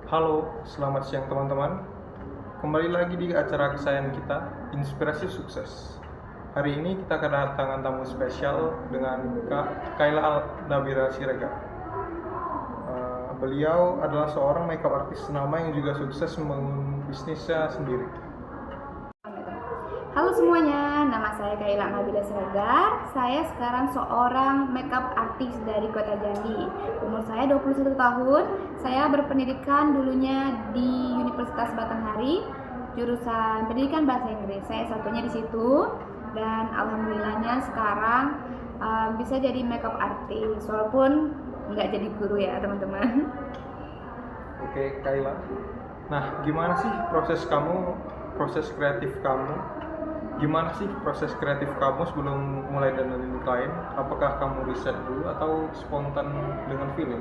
Halo, selamat siang teman-teman. Kembali lagi di acara kesayangan kita, Inspirasi Sukses. Hari ini kita kedatangan tamu spesial dengan Kak Kayla Nabila Siregar. Beliau adalah seorang makeup artist ternama yang juga sukses membangun bisnisnya sendiri. Halo semuanya, nama saya Kayla Nabila Siregar. Saya sekarang seorang makeup artist dari Kota Jambi. Umur saya 21 tahun. Saya berpendidikan dulunya di Universitas Batanghari, jurusan Pendidikan Bahasa Inggris. Saya satunya di situ dan alhamdulillahnya sekarang bisa jadi makeup artist walaupun nggak jadi guru ya teman-teman. Oke, Kayla. Nah, gimana sih proses kreatif kamu? Gimana sih proses kreatif kamu sebelum mulai dandanin klien? Apakah kamu riset dulu atau spontan dengan feeling?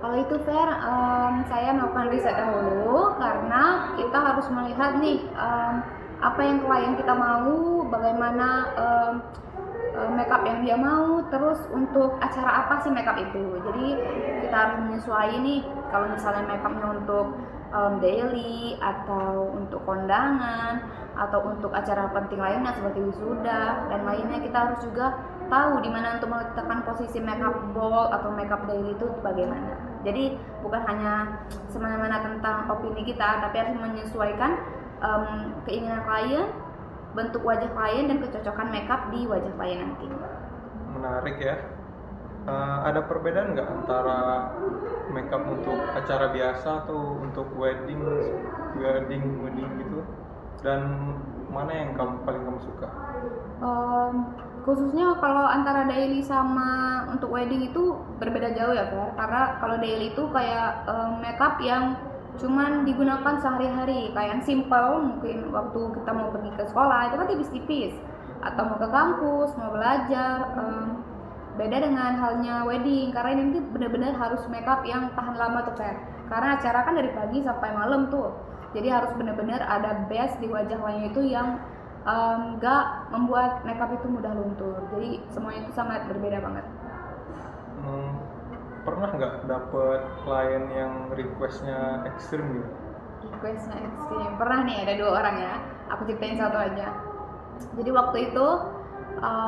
Kalau itu fair, saya melakukan riset dahulu karena kita harus melihat nih apa yang klien kita mau, bagaimana makeup yang dia mau, terus untuk acara apa sih makeup itu. Jadi kita harus menyesuaikan nih, kalau misalnya makeupnya untuk daily atau untuk kondangan atau untuk acara penting lainnya seperti wisuda dan lainnya, kita harus juga tahu di mana untuk meletakkan posisi makeup ball atau makeup daily itu bagaimana. Jadi bukan hanya semena-mena tentang opini kita, tapi harus menyesuaikan keinginan klien, bentuk wajah klien, dan kecocokan makeup di wajah klien nanti. Menarik ya. Ada perbedaan nggak antara makeup untuk acara biasa atau untuk wedding gitu? Dan mana yang paling kamu suka? Khususnya kalau antara daily sama untuk wedding itu berbeda jauh ya Fer. Karena kalau daily itu kayak makeup yang cuman digunakan sehari-hari, kayak yang simple, mungkin waktu kita mau pergi ke sekolah itu kan tipis-tipis, atau mau ke kampus, mau belajar. Beda dengan halnya wedding, karena ini benar-benar harus makeup yang tahan lama tuh Fer. Karena acara kan dari pagi sampai malam tuh, jadi harus benar-benar ada base di wajah lainnya itu yang nggak membuat makeup itu mudah luntur. Jadi semuanya itu sangat berbeda banget. Pernah nggak dapet klien yang requestnya ekstrim gitu? Requestnya ekstrim, pernah nih, ada 2 orang ya, aku ceritain satu aja. Jadi waktu itu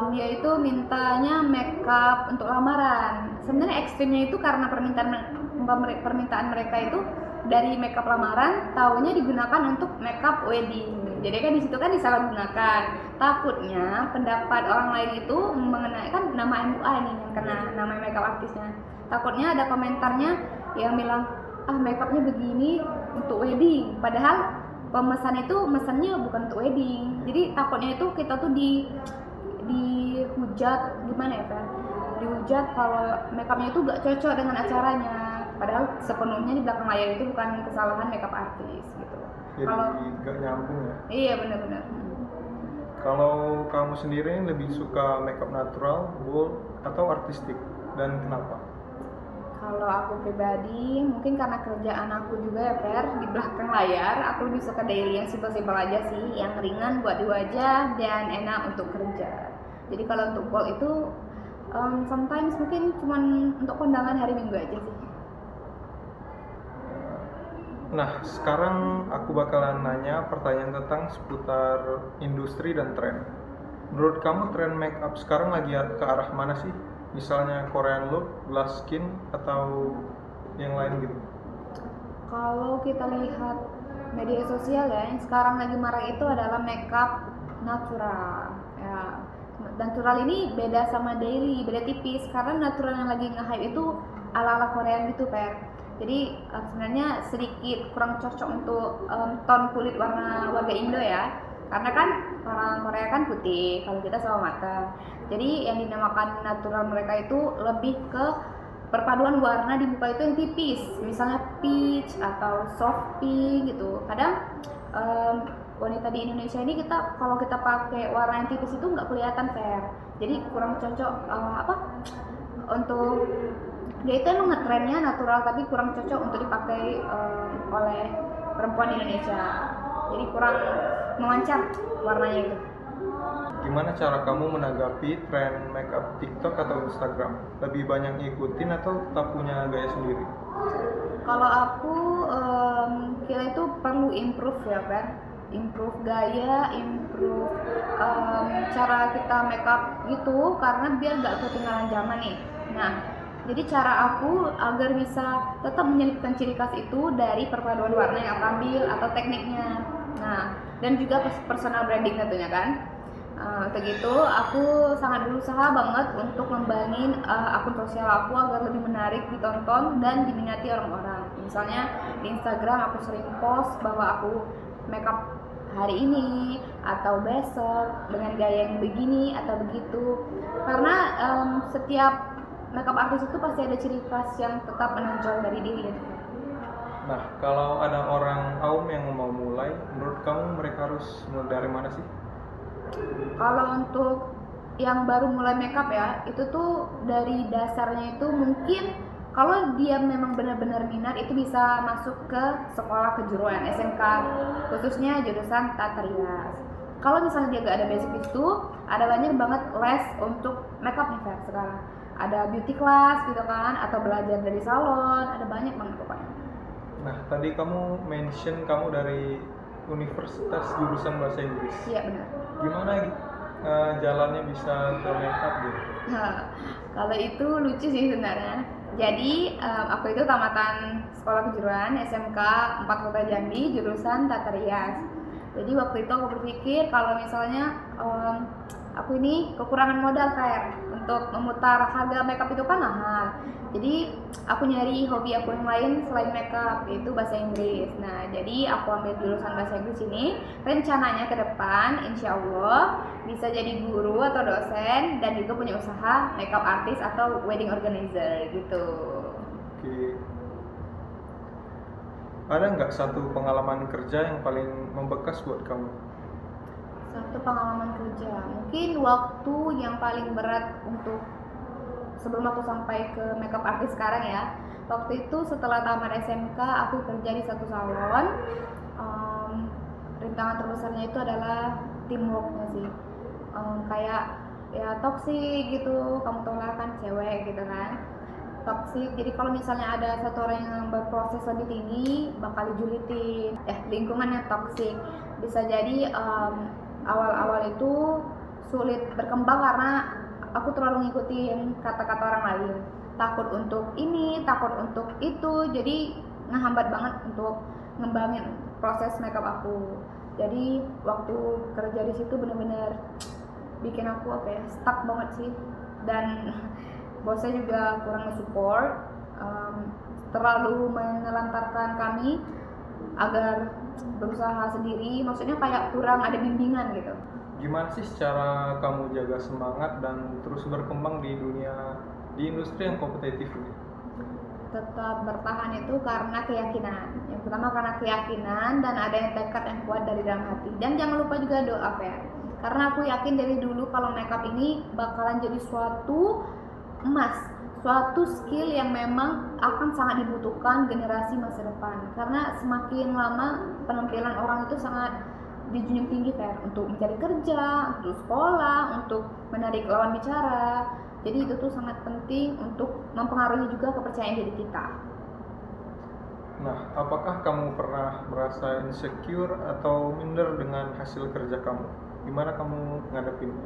dia itu mintanya makeup untuk lamaran. Sebenarnya ekstrimnya itu karena permintaan mereka itu dari makeup lamaran, taunya digunakan untuk makeup wedding. Jadi kan di situ kan disalahgunakan. Takutnya pendapat orang lain itu mengenai, kan nama MUA nih yang kena, nama makeup artisnya. Takutnya ada komentarnya yang bilang, makeupnya begini untuk wedding, padahal pemesan itu mesennya bukan untuk wedding. Jadi takutnya itu kita tuh dihujat, gimana ya Fer? Dihujat kalau makeupnya itu gak cocok dengan acaranya, padahal sepenuhnya di belakang layar itu bukan kesalahan makeup artis gitu. Jadi kalau gak nyambung ya? Iya benar-benar. Kalau kamu sendiri lebih suka makeup natural, bold, atau artistik, dan kenapa? Kalau aku pribadi, mungkin karena kerjaan aku juga ya Fer, di belakang layar, aku lebih suka daily yang simpel-simpel aja sih, yang ringan buat di wajah dan enak untuk kerja. Jadi kalau untuk bold itu sometimes mungkin cuman untuk kondangan hari Minggu aja sih. Nah, sekarang aku bakalan nanya pertanyaan tentang seputar industri dan tren. Menurut kamu tren makeup sekarang lagi ke arah mana sih? Misalnya Korean look, glass skin, atau yang lain gitu? Kalau kita lihat media sosial ya, yang sekarang lagi marak itu adalah makeup natural. Ya, natural ini beda sama daily, beda tipis, karena natural yang lagi nge-hype itu ala-ala Korea gitu Fer. Jadi sebenarnya sedikit kurang cocok untuk tone kulit warga Indo ya, karena kan orang Korea kan putih, kalau kita sama mata. Jadi yang dinamakan natural mereka itu lebih ke perpaduan warna di muka itu yang tipis, misalnya peach atau soft pink gitu. Kadang wanita di Indonesia ini, kalau kita pakai warna yang tipis itu nggak kelihatan fair, jadi kurang cocok untuk dia itu emang ngetrennya natural tapi kurang cocok untuk dipakai oleh perempuan Indonesia, jadi kurang memancar warnanya itu. Gimana cara kamu menanggapi tren makeup TikTok atau Instagram? Lebih banyak ngikutin atau tetap punya gaya sendiri? Kalau aku kita itu perlu improve ya kan, improve gaya, improve cara kita make up gitu, karena biar nggak ketinggalan zaman nih. Nah, jadi cara aku agar bisa tetap menyelipkan ciri khas itu dari perpaduan warna yang aku ambil atau tekniknya. Nah, dan juga personal branding tentunya kan. Untuk itu aku sangat berusaha banget untuk ngembangin akun sosial aku agar lebih menarik ditonton dan diminati orang-orang. Misalnya di Instagram aku sering post bahwa aku makeup hari ini atau besok dengan gaya yang begini atau begitu. Karena setiap makeup artis itu pasti ada ciri khas yang tetap menonjol dari diri gitu. Nah, kalau ada orang awam yang mau mulai, menurut kamu mereka harus mulai dari mana sih? Kalau untuk yang baru mulai makeup ya, itu tuh dari dasarnya itu mungkin kalau dia memang benar-benar minat itu bisa masuk ke sekolah kejuruan SMK, khususnya jurusan tata rias. Kalau misalnya dia gak ada basic itu, ada banyak banget les untuk makeup nih Fer sekarang. Ada beauty class gitu kan, atau belajar dari salon, ada banyak banget pokoknya. Nah, tadi kamu mention kamu dari universitas jurusan bahasa Inggris. Iya benar. Gimana jalannya bisa ke makeup gitu? Nah, kalau itu lucu sih sebenarnya. Jadi aku itu tamatan sekolah kejuruan SMK 4 Kota Jambi jurusan tata rias. Jadi waktu itu aku berpikir kalau misalnya aku ini kekurangan modal kayak untuk memutar harga makeup itu kan mahal. Jadi aku nyari hobi aku yang lain selain makeup, yaitu bahasa Inggris. Nah, jadi aku ambil jurusan bahasa Inggris ini. Rencananya ke depan, insya Allah bisa jadi guru atau dosen dan juga punya usaha makeup artist atau wedding organizer gitu. Oke. Ada nggak satu pengalaman kerja yang paling membekas buat kamu? Satu pengalaman kerja, mungkin waktu yang paling berat untuk sebelum aku sampai ke makeup artist sekarang ya. Waktu itu setelah tamat SMK aku kerja di satu salon. Rintangan terbesarnya itu adalah teamworknya sih. Kayak ya toksik gitu, kamu tau lah kan cewek gitu kan, toksik. Jadi kalau misalnya ada satu orang yang berproses lebih tinggi bakal dijulitin, lingkungannya toksik. Bisa jadi awal-awal itu sulit berkembang karena aku terlalu ngikutin kata-kata orang lain, takut untuk ini, takut untuk itu, jadi ngehambat banget untuk ngembangin proses makeup aku. Jadi waktu kerja di situ bener-bener bikin aku stuck banget sih, dan bosnya juga kurang nge-support, terlalu menelantarkan kami agar berusaha sendiri, maksudnya kayak kurang ada bimbingan gitu. Gimana sih cara kamu jaga semangat dan terus berkembang di industri yang kompetitif ini? Tetap bertahan itu karena keyakinan. Yang pertama karena keyakinan dan ada yang tekad yang kuat dari dalam hati. Dan jangan lupa juga doa ya. Karena aku yakin dari dulu kalau makeup ini bakalan jadi suatu emas, suatu skill yang memang akan sangat dibutuhkan generasi masa depan. Karena semakin lama penampilan orang itu sangat dijunjung tinggi untuk mencari kerja, untuk sekolah, untuk menarik lawan bicara. Jadi itu tuh sangat penting untuk mempengaruhi juga kepercayaan diri kita. Nah, apakah kamu pernah merasa insecure atau minder dengan hasil kerja kamu? Gimana kamu ngadepinnya?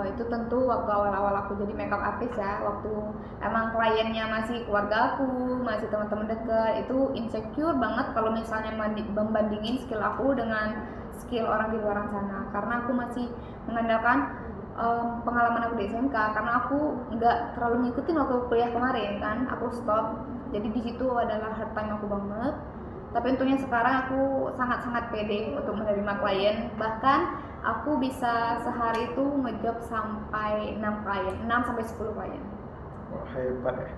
Itu tentu waktu awal-awal aku jadi makeup artist ya, waktu emang kliennya masih keluarga aku, masih teman-teman dekat, itu insecure banget kalau misalnya membandingin skill aku dengan skill orang di luar sana, karena aku masih mengandalkan pengalaman aku di SMK, karena aku nggak terlalu ngikutin waktu kuliah kemarin kan, aku stop. Jadi di situ adalah hard time aku banget. Tapi untungnya sekarang aku sangat-sangat pede untuk menerima klien. Bahkan aku bisa sehari itu ngejob sampai 6 klien, 6 sampai 10 klien. Wah, hebat ya.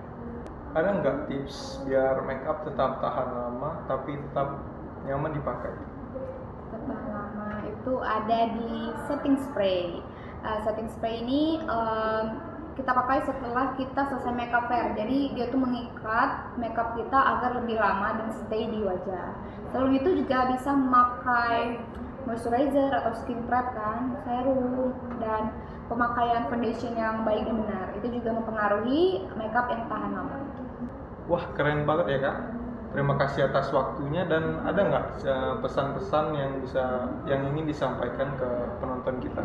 Ada nggak tips biar makeup tetap tahan lama tapi tetap nyaman dipakai? Tahan lama itu ada di setting spray. Setting spray ini kita pakai setelah kita selesai makeup fair. Jadi dia tuh mengikat makeup kita agar lebih lama dan stay di wajah. Selain itu juga bisa memakai moisturizer atau skin prep kan, serum, dan pemakaian foundation yang baik dan benar. Itu juga mempengaruhi makeup yang tahan lama. Wah, keren banget ya kak. Terima kasih atas waktunya, dan ada nggak pesan-pesan yang ingin disampaikan ke penonton kita?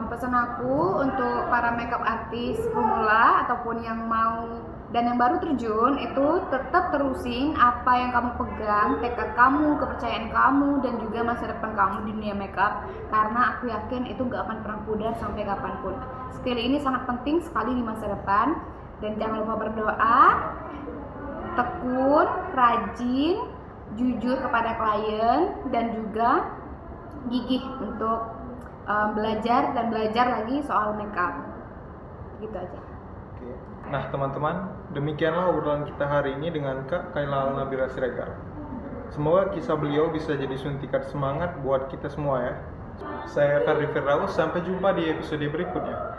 Pesan aku untuk para makeup artis pemula ataupun yang mau dan yang baru terjun, itu tetap terusin apa yang kamu pegang, tekad kamu, kepercayaan kamu, dan juga masa depan kamu di dunia makeup, karena aku yakin itu gak akan pernah pudar sampai kapanpun. Skill ini sangat penting sekali di masa depan, dan jangan lupa berdoa, tekun, rajin, jujur kepada klien, dan juga gigih untuk belajar lagi soal makeup. Gitu aja. Oke. Nah teman-teman, demikianlah obrolan kita hari ini dengan Kak Kayla Alnabila Siregar. Semoga kisah beliau bisa jadi suntikan semangat buat kita semua ya. Saya Ferdi Firdaus, sampai jumpa di episode berikutnya.